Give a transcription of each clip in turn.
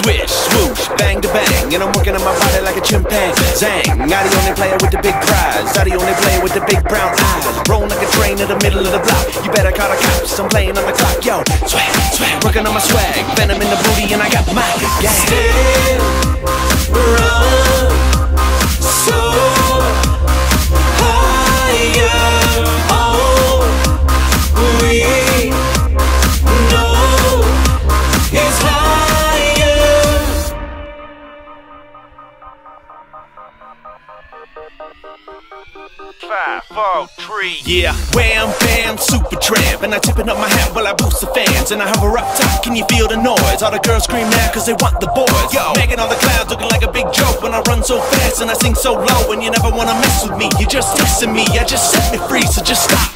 Swish, swoosh, bang to bang, and I'm working on my body like a chimpanzee. Zang, I'm the only player with the big prize. I'm the only player with the big brown eyes. Rolling like a train in the middle of the block. You better call the cops, I'm playing on the clock. Yo, swag, swag, working on my swag. Venom in the booty and I got my gang. Still run so higher. All we know is higher. 5, 4, 3. Yeah, wham, bam, super tramp. And I tipping up my hat while I boost the fans. And I hover up top, can you feel the noise? All the girls scream now cause they want the boys. Yo, making all the clouds looking like a big joke. When I run so fast and I sing so low. And you never wanna mess with me, you're just dissing me. I just set me free, so just stop.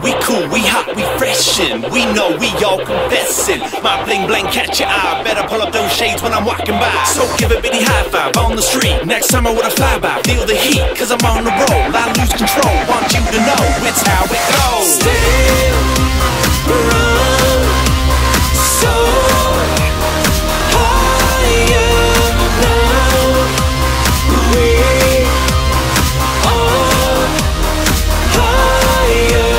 We cool, we hot, we freshin'. We know we all confessin'. My bling bling catch your eye. Better pull up those shades when I'm walking by. So give a bitty high five on the street. Next time I would a flyby. Feel the heat, cause I'm on the roll. I lose control, want you to know it's how it goes. Still run so higher now. We are higher.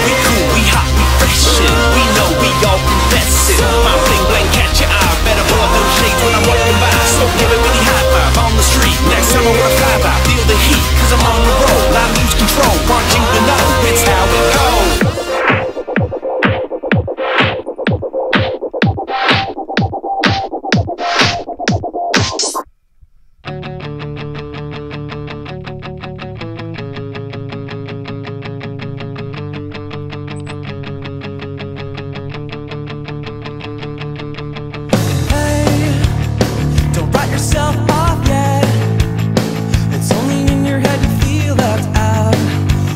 We cool, we hot, we freshin'. We know we all confessin'. My bling bling catch your eye. Better pull up those shades when I'm walking by. So give a bitty high five on the street. Next time I would a flyby. Feel the heat, cause I'm on the roll. I lose control, want you to know it's how it goes. Don't write yourself off yet. It's only in your head you feel left out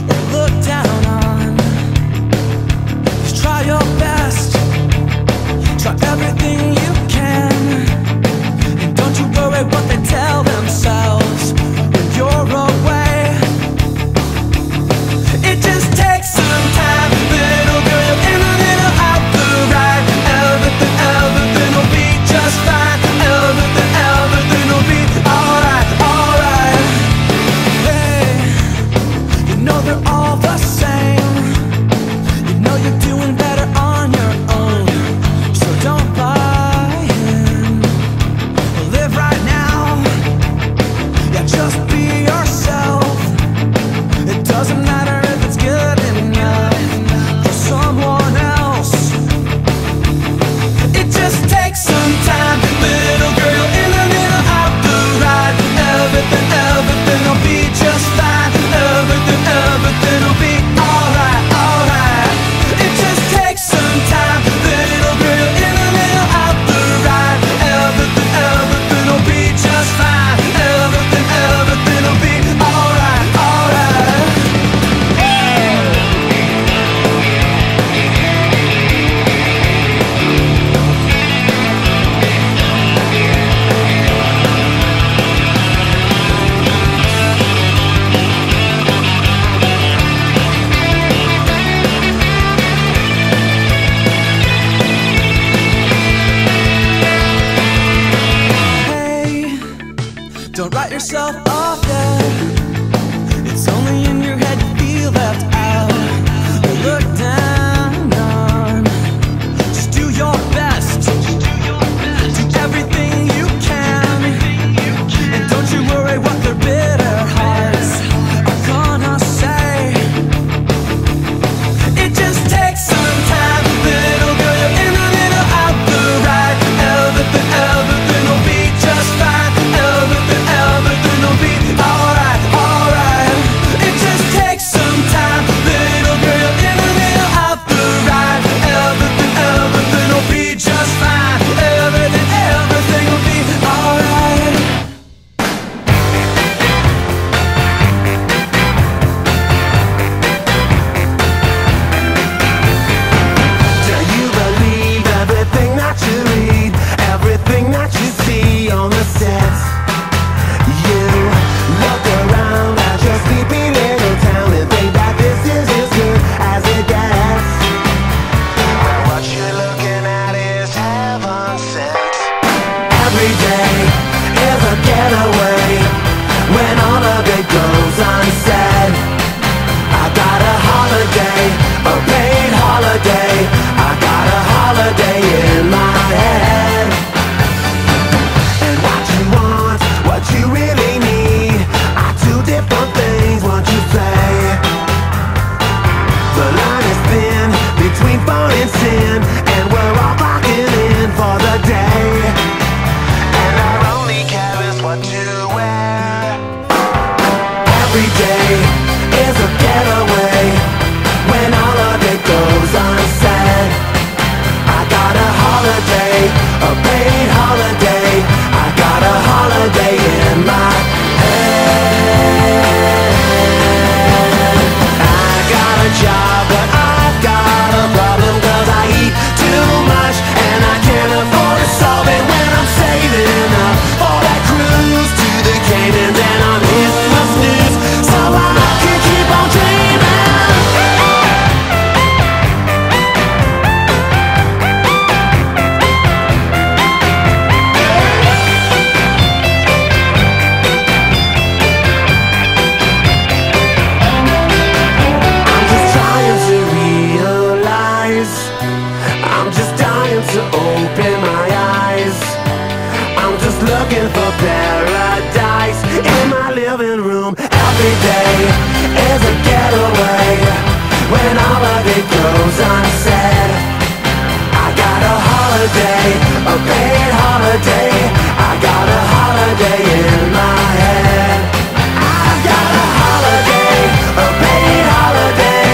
or looked down on. Just try your best, try everything you can, and don't you worry what they tell themselves when you're away. It just takes some time, little girl, in a little out the right. Everything will be just fine. Everything will be alright, alright. Hey, you know they're all the same. You know you're doing better on your own. So don't buy in. Live right now. Yeah, just be yourself. It doesn't matter if it's good enough for someone else. It just takes some time, little girl, in a little out the right. Everything will be just fine. Everything will be alright, alright. It just takes some time, little girl, in a little out the right. Everything will be just fine. Everything will be alright, alright. Hey, don't write yourself off yet. It's only in your head you feel left out or looked down on. Just do your best, do everything you can, and don't you worry what their bitter hearts are gonna say. It just takes some time, little girl, in a little out the right. Everything will be just fine. Everything will be Every day is a getaway when all of it goes unsaid. I got a holiday, a paid holiday. I got a holiday in my head. And what you want, what you really need are two different things, won't you say? The line is thin between fun and sin, and we're all clocking in for the day. And our only care is what you wear. Every day is a getaway when all of it goes unsaid. I got a holiday, a paid holiday. I got a holiday in my head. I got a job, but I've got a problem, 'cause I eat too much and I can't afford to solve it when I'm saving up for that cruise to the Caymans, and I'm hitting my snooze so I can keep on dreaming. I'm just trying to realize, I'm just dying to open my eyes. I'm just looking for paradise in my living room. Every day is a getaway when all of it goes unsaid. I got a holiday, a paid holiday. I got a holiday in my head. I got a holiday, a paid holiday.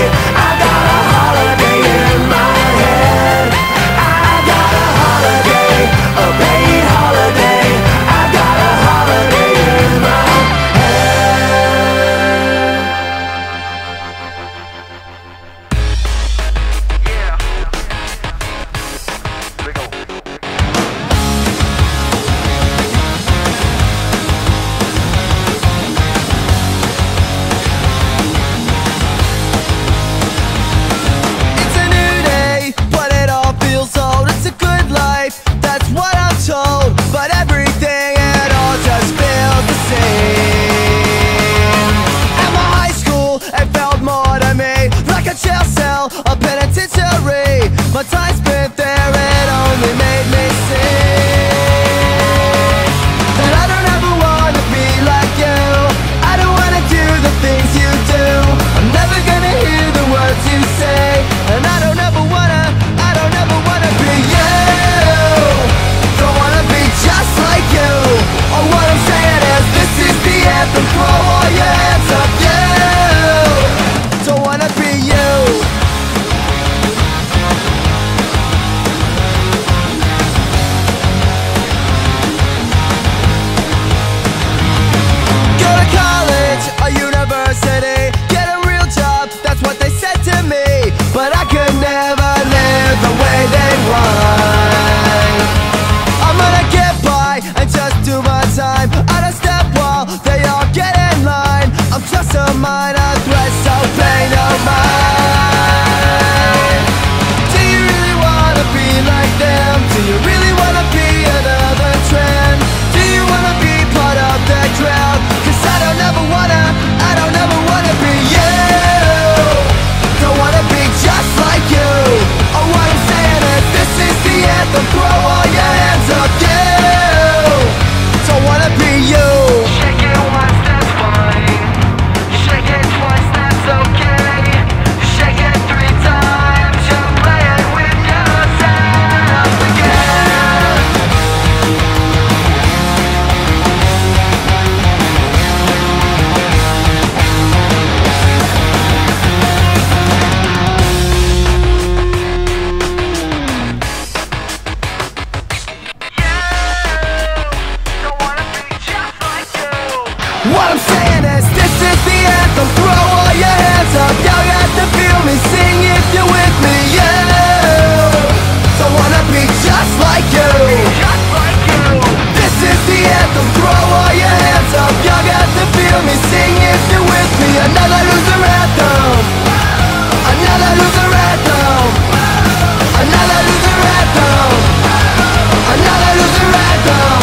I got a holiday in my head. I got a holiday, a paid holiday. I got a holiday in my head. It's a new day, but it all feels old. It's a good life, that's what I'm told. But everything, it all just feels the same. At my high school, it felt more to me like a jail cell, a penitentiary. My time spent there, it only made me sick. That I don't ever wanna be like you. I don't wanna do the things you do. I'm never gonna hear the words you say. And I don't ever wanna be you. Don't wanna be just like you. Oh, what I'm saying is this is the anthem. Throw all your hands up, you. Don't wanna be you. Go to college or university, get a real job, that's what they said to me. But I could never live the way they want. I'm gonna get by and just do my time. I don't step while they all get in line. I'm just a minor threat, so pay no mind. Do you really wanna be like them? Do you really wanna be another trend? Do you wanna be part of the crowd? 'Cause I don't ever wanna be you. Don't wanna be just like you. Oh, what I'm saying is this is the anthem. Throw all your hands up, you. Don't wanna be you. Shake it once, that's fine. Shake it twice, that's okay. Shake it 3 times, you're playing with yourself again. What I'm saying is this is the anthem. Throw all your hands up, y'all got to feel me. Sing if you're with me, yeah. Don't wanna be just like you. This is the anthem. Throw all your hands up, y'all got to feel me. Sing if you're with me. Another loser anthem. Another loser anthem. Another loser anthem. Another loser anthem.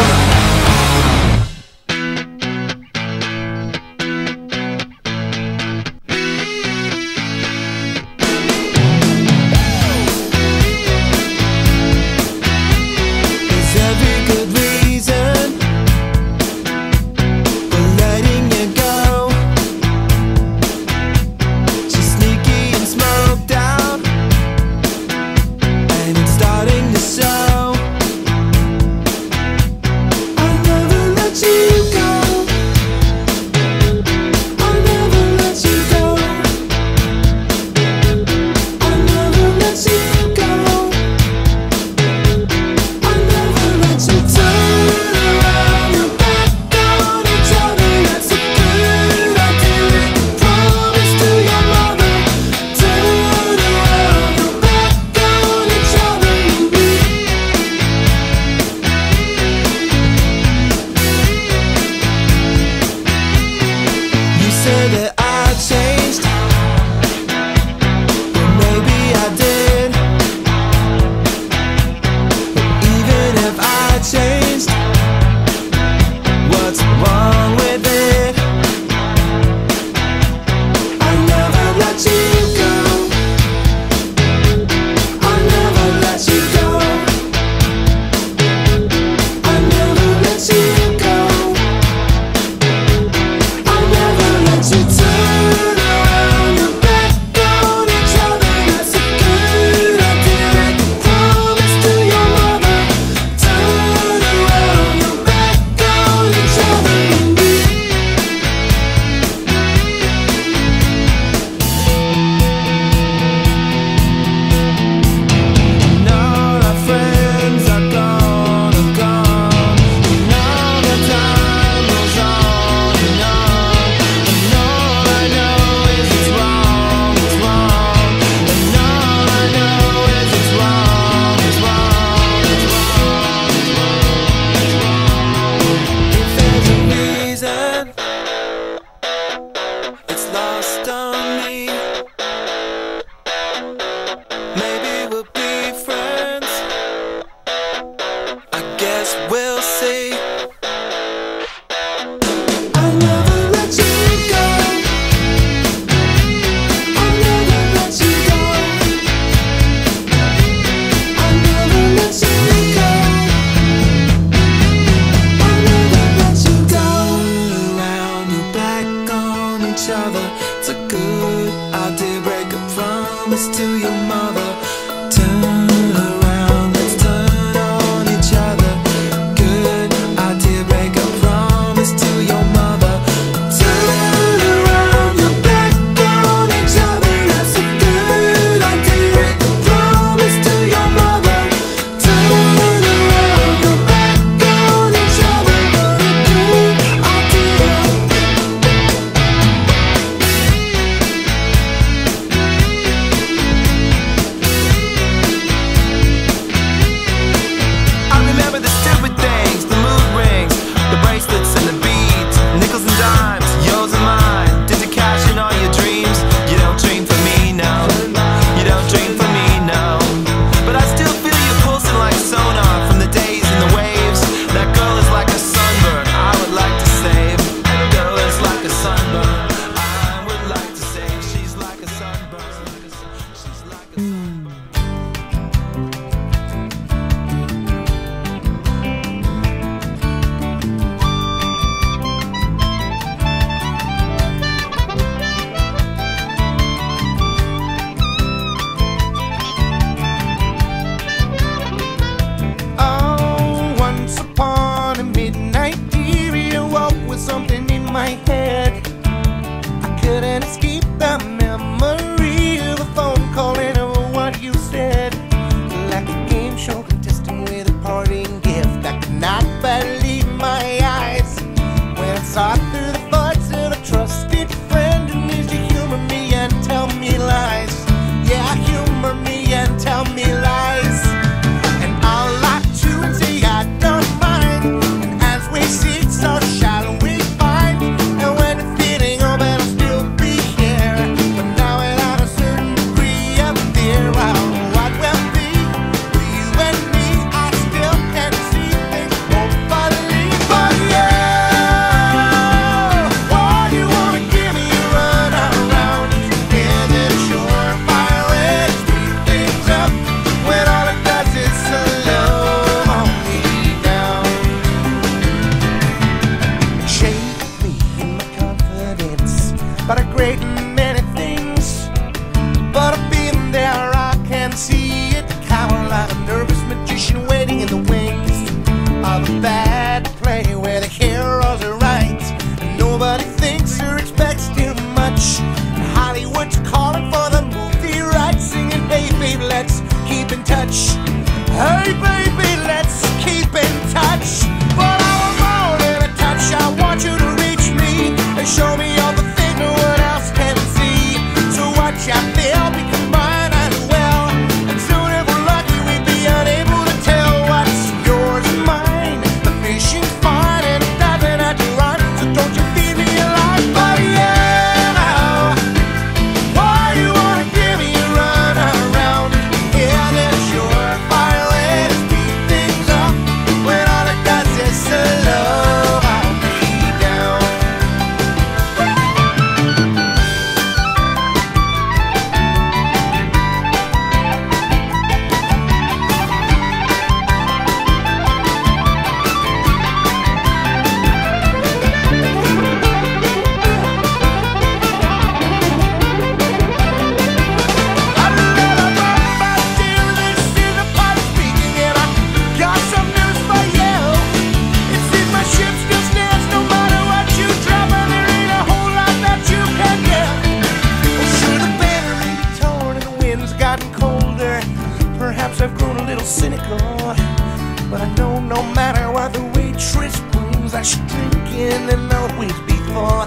much drinking and always be full.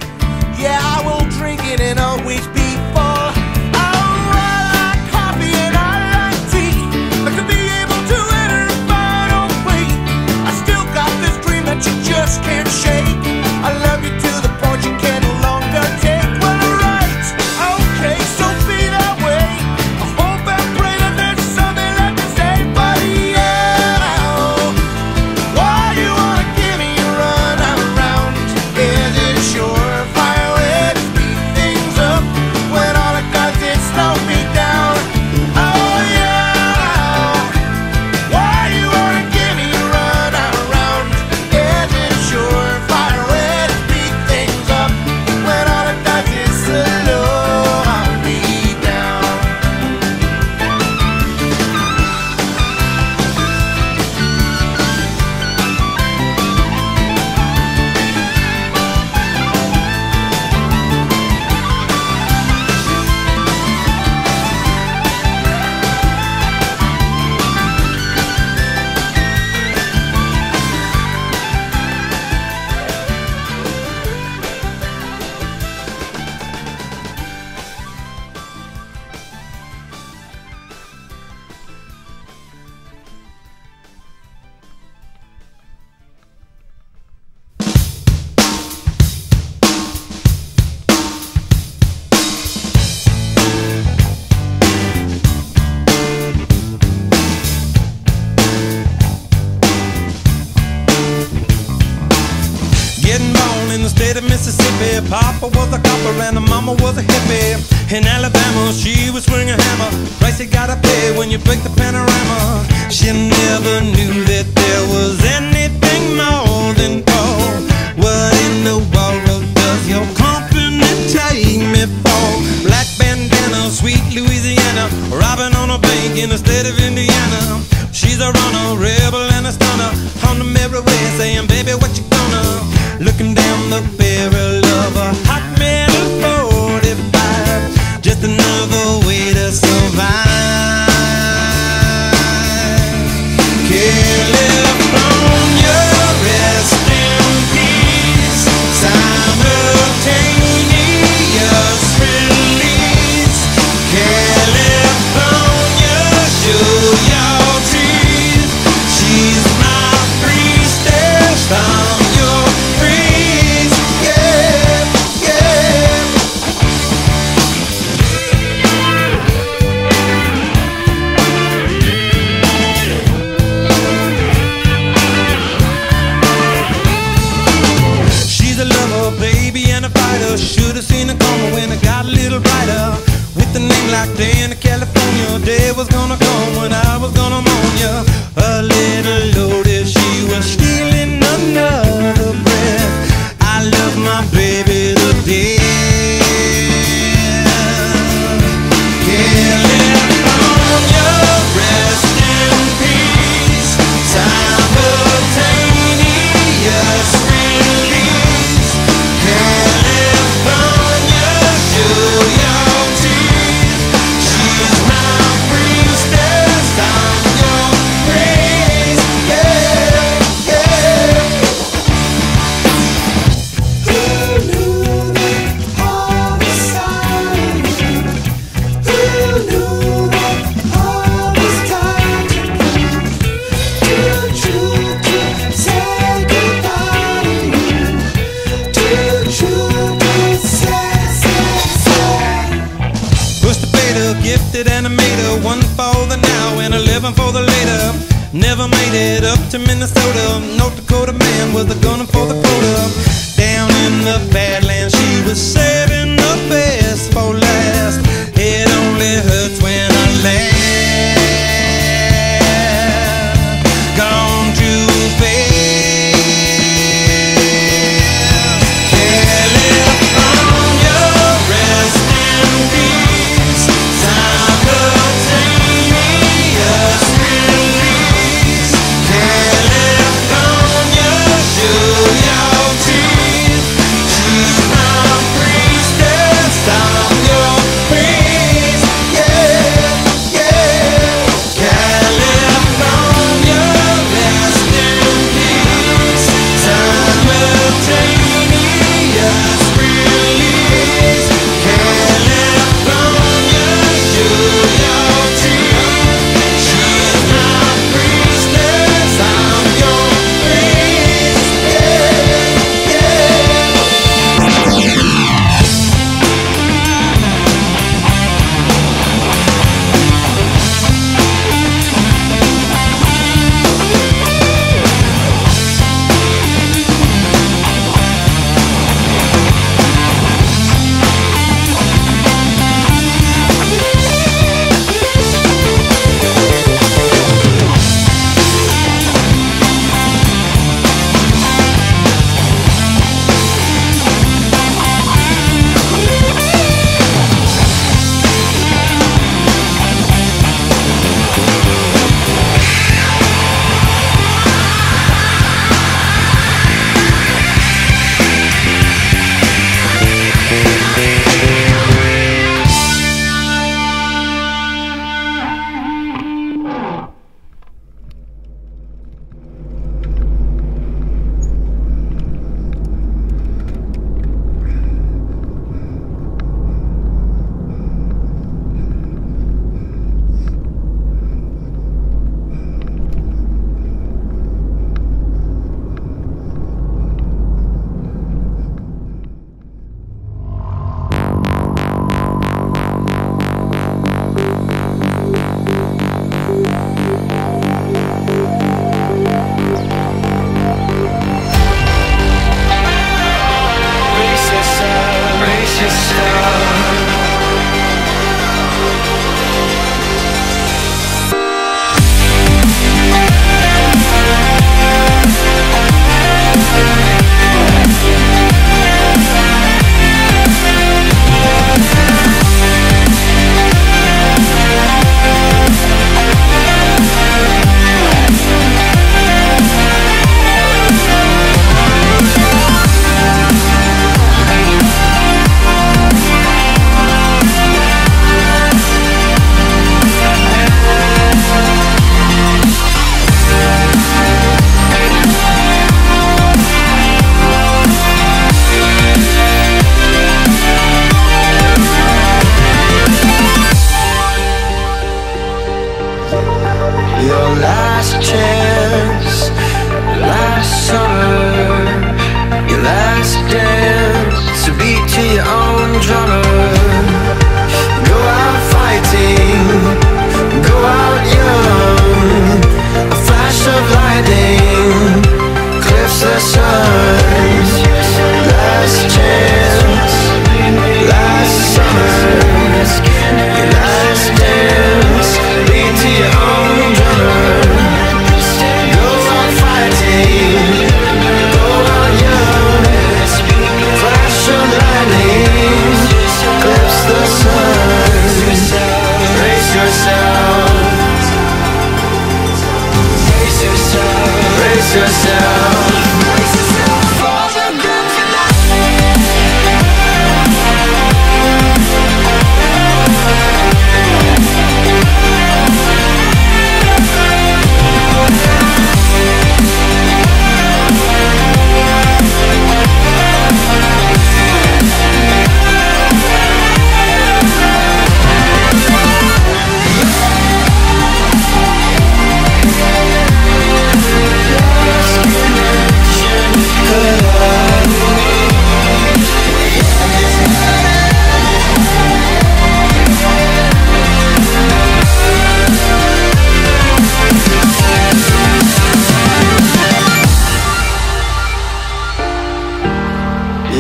Yeah, I will drink it and always be full. Oh, I like coffee and I like tea, but to be able to enter a final plea, I still got this dream that you just can't shake. I love you to the point you can no longer take. Well, right, okay, so be that way. I hope and pray that there's something left to say, but yeah, why you wanna give me a run around? Is it surefire way to speed things up when all it does is slow me down? Oh yeah, why you wanna give me a run around? Is it surefire way to speed things up when all it does is slow me down? Getting born in the state of Mississippi, Papa was a copper and the mama was a hippie. In Alabama, she was swinging a hammer. Price you gotta pay when you break the panorama. She never knew that there was anything more than gold. What in the world does your company take me for? Black bandana, sweet Louisiana, robbing on a bank in the state of Indiana. She's a runner, rebel and a stunner, on the merry way saying, baby, what you gonna? Looking down the barrel of a hot metal 45, just another way to survive. California, rest in peace. Simultaneous release. California, show your teeth. She's my priestess from your breeze. Yeah, yeah. She's a lover, baby, and a fighter. Should've seen it coming when it got a little brighter. With a name like Dan in California, day was gonna come when I was gonna mourn ya. A little loaded, she was stealing another breath. I love my baby to death. California, rest in peace. Simultaneous release. California, show your teeth. She's my priestess, I'm your praise. Yeah, yeah. Who knew that all was silent? Who knew that all was time to prove? Too true to say goodbye to you. Too true to say. Pushed the beta, gifted animator, one for the now and 11 for the later. Never made it up to Minnesota. North Dakota man was a gunner for the quota. Down in the Badlands, she was saving the best for last. It only hurts when I laugh. Gone too fast. California, rest in peace. Simultaneous release. California, show your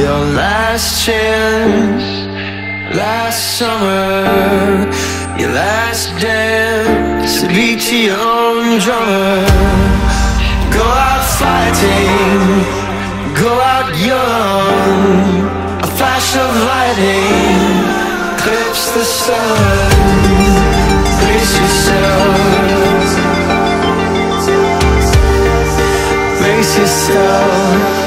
your last chance, last summer, your last dance, to beat to your own drummer. Go out fighting, go out young. A flash of lightning clips the sun. Brace yourself, brace yourself.